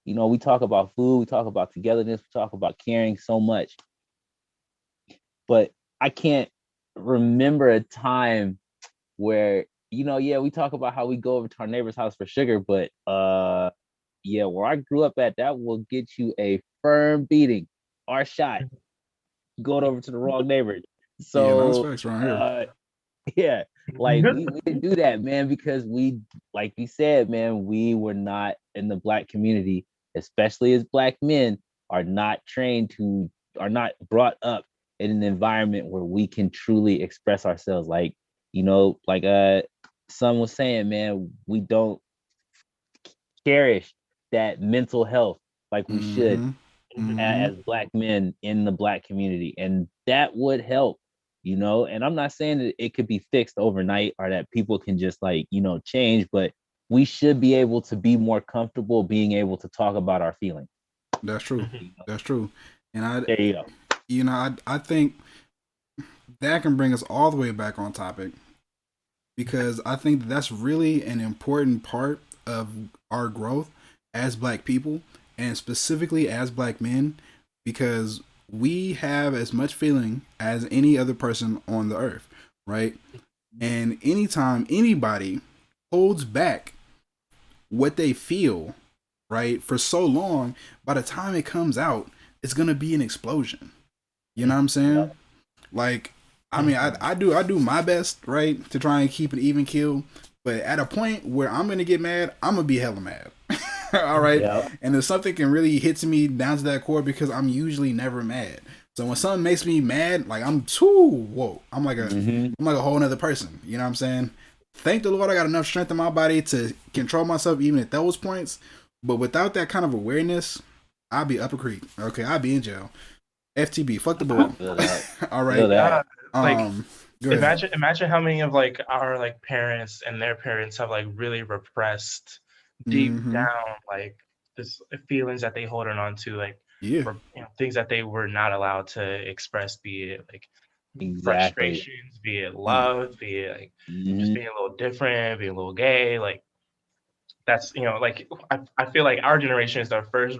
we talk about food, we talk about togetherness, we talk about caring so much, but I can't remember a time where, yeah, we talk about how we go over to our neighbor's house for sugar, but yeah, where I grew up at, that will get you a firm beating or shot going over to the wrong neighbor. Yeah, no, that's So facts around here. yeah, like we didn't do that, man, because we, like we said, man, we were not in the black community, especially as black men, are not trained to, are not brought up in an environment where we can truly express ourselves. Like, like some was saying, man, we don't cherish that mental health like we should Mm-hmm. Mm-hmm. as black men in the black community, and that would help. And I'm not saying that it could be fixed overnight or that people can just, like, change, but we should be able to be more comfortable being able to talk about our feelings. That's true. That's true. And There you go. I think that can bring us all the way back on topic because I think that's really an important part of our growth as black people and specifically as black men because we have as much feeling as any other person on the earth, right? And anytime anybody holds back what they feel, right, for so long, by the time it comes out, it's gonna be an explosion. You know what I'm saying? Yep. Like, I mean, I do my best, right, to try and keep an even keel. But at a point where I'm gonna get mad, I'm gonna be hella mad. All right, Yep. and if something can really hit to me down to that core, because I'm usually never mad. So when something makes me mad, like I'm too whoa, Mm-hmm. I'm like a whole nother person. You know what I'm saying? Thank the Lord, I got enough strength in my body to control myself even at those points. But without that kind of awareness, I'll be up a creek. Okay, I'll be in jail. FTB, fuck the board. Feel that. All right. Feel that. Yeah, like Um, Go ahead. imagine how many of like our like parents and their parents have like really repressed deep Mm-hmm. down like this feelings that they holding on to like Yeah. or things that they were not allowed to express, be it like Exactly. frustrations, be it Mm. love, be it like just Mm-hmm. being a little different, being a little gay, like that's like I feel like our generation is the first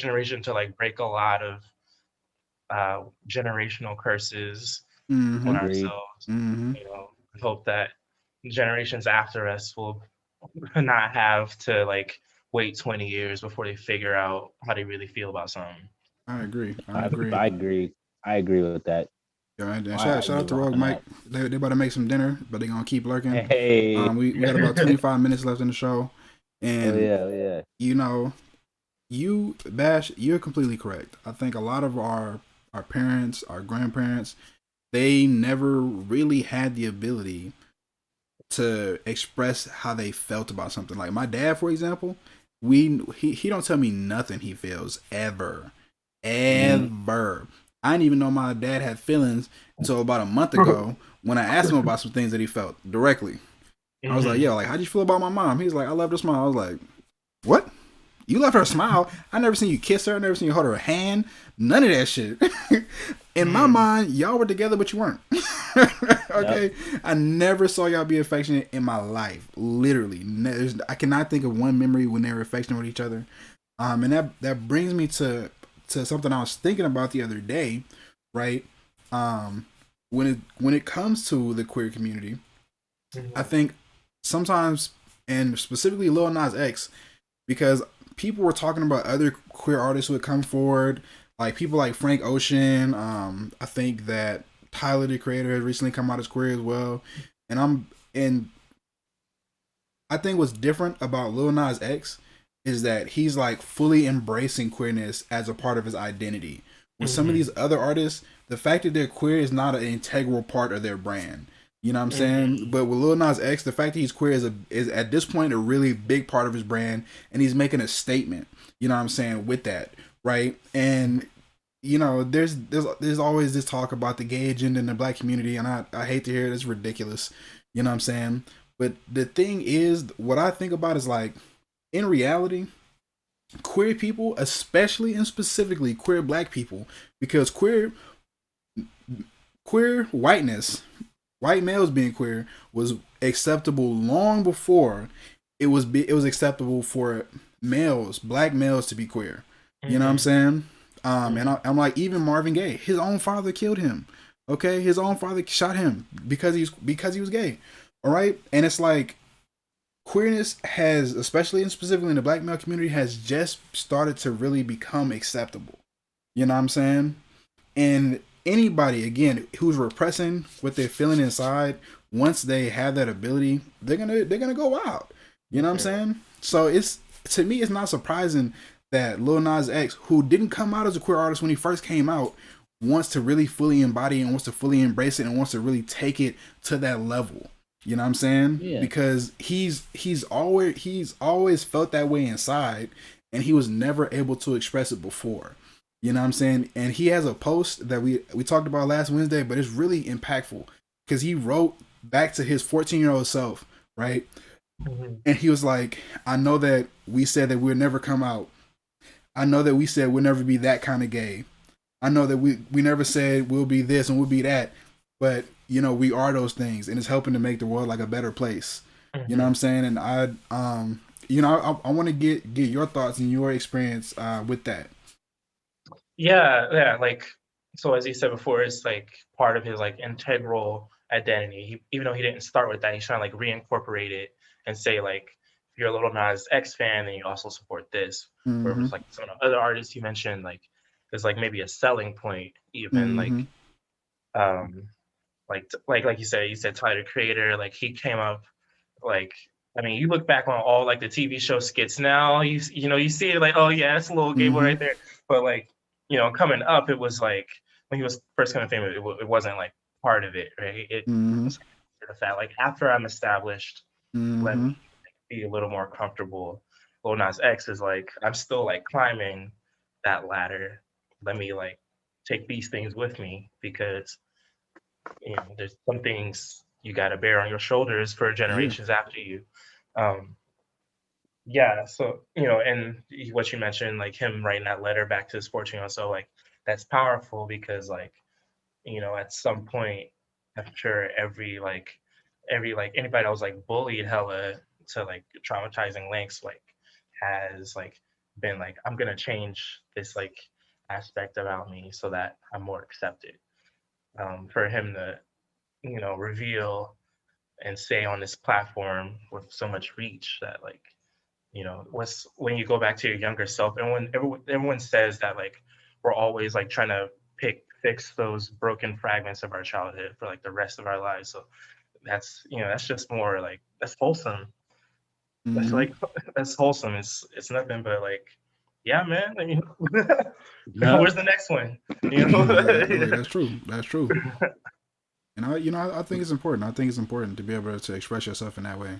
generation to like break a lot of generational curses on Mm-hmm. Agreed. ourselves. Mm-hmm. I hope that generations after us will not have to like wait 20 years before they figure out how they really feel about something. I agree. I I, agree. I agree. I agree with that. Yeah, and I shout out agree to Rogue on Mike. that. They about to make some dinner, but they gonna keep lurking. Hey. We got about 25 minutes left in the show, Oh and yeah, oh yeah. you know, you Bash, you're completely correct. I think a lot of our parents, our grandparents, they never really had the ability to express how they felt about something. Like my dad, for example, he don't tell me nothing he feels ever, Mm-hmm. ever. I didn't even know my dad had feelings until about a month ago when I asked him about some things that he felt directly. I was like, Mhm. "Yo, like, how'd you feel about my mom?" He's like, "I loved her smile." I was like, "What? You left her smile? I never seen you kiss her. I never seen you hold her hand. None of that shit." In my Mhm. mind, y'all were together, but you weren't. Yep. Okay, I never saw y'all be affectionate in my life. Literally, I cannot think of one memory when they were affectionate with each other. And that brings me to something I was thinking about the other day, right? When it comes to the queer community, I Mhm. think sometimes, and specifically Lil Nas X, because people were talking about other queer artists who had come forward, like people like Frank Ocean. I think that Tyler the Creator has recently come out as queer as well, and I think what's different about Lil Nas X is that he's like fully embracing queerness as a part of his identity. With some of Mhm. these other artists, the fact that they're queer is not an integral part of their brand. You know what I'm saying? Mhm. But with Lil Nas X, the fact that he's queer is at this point a really big part of his brand, and he's making a statement. You know what I'm saying with that, right? And there's always this talk about the gay agenda in the black community, and I hate to hear it. It's ridiculous. You know what I'm saying? But the thing is, what I think about is like, in reality, queer people, especially and specifically queer black people, because queer whiteness, white males being queer was acceptable long before it was acceptable for males, black males, to be queer. You know what I'm saying? And I'm like, even Marvin Gaye, his own father killed him. Okay, his own father shot him because he was gay. All right, and it's like queerness has, especially and specifically in the black male community, has just started to really become acceptable. You know what I'm saying? And anybody again who's repressing what they're feeling inside, once they have that ability, they're gonna go wild. You know what I'm saying? So it's, to me, it's not surprising that Lil Nas X, who didn't come out as a queer artist when he first came out, wants to really fully embody and wants to fully embrace it and wants to really take it to that level. You know what I'm saying? Yeah. Because he's always felt that way inside, and he was never able to express it before. You know what I'm saying? And he has a post that we talked about last Wednesday, but it's really impactful because he wrote back to his 14-year-old self, right? And he was like, I know that we said that we'll never come out. I know that we said we'll never be that kind of gay. I know that we never said we'll be this and we'll be that. But, you know, we are those things, and it's helping to make the world like a better place. You know what I'm saying? And I want to get your thoughts and your experience with that. Yeah, like, so as he said before, it's like part of his like integral identity. Even though he didn't start with that, he's trying to like reincorporate it and say like, if you're a Lil Nas X fan, then you also support this. Or if it's like some of the other artists you mentioned, like there's like maybe a selling point, even like you said Tyler the Creator, like he came up, like, I mean, you look back on all like the TV show skits now, you see it like, oh yeah, that's a little gay boy right there. But like, coming up, it was like when he was first coming fame, it wasn't like part of it, right? It was the fact, like, after I'm established, let me be a little more comfortable. Lil Nas X is like, I'm still like climbing that ladder. Let me like take these things with me, because there's some things you got to bear on your shoulders for generations after you. So and what you mentioned, like him writing that letter back to his 14-year-old, so like that's powerful, because like at some point, I'm sure every anybody that was like bullied hella to like traumatizing lengths, like has like been like, I'm gonna change this like aspect about me so that I'm more accepted. For him to reveal and say on this platform with so much reach that, like, what's, when you go back to your younger self, and when everyone says that like we're always like trying to fix those broken fragments of our childhood for like the rest of our lives, so that's just more like, that's wholesome. That's like that's wholesome. It's nothing but like, yeah, man, where's the next one? That's true. And I think it's important. I think it's important to be able to express yourself in that way.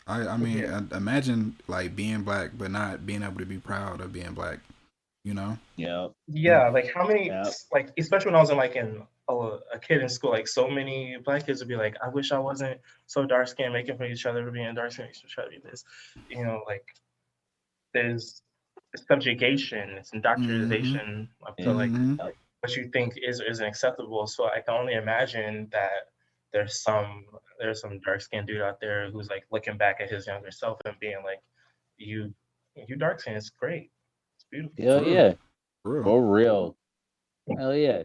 I mean, imagine like being black but not being able to be proud of being black. Yeah, like how many, like, especially when I was in a kid in school, like so many black kids would be like, I wish I wasn't so dark skinned, making for each other, for being dark skinned, each other be this. Like there's subjugation, it's indoctrination up to like what you think isn't acceptable. So I can only imagine that there's some dark skinned dude out there who's like looking back at his younger self and being like, you dark skinned, it's great, it's beautiful. Hell yeah, for real. Hell yeah.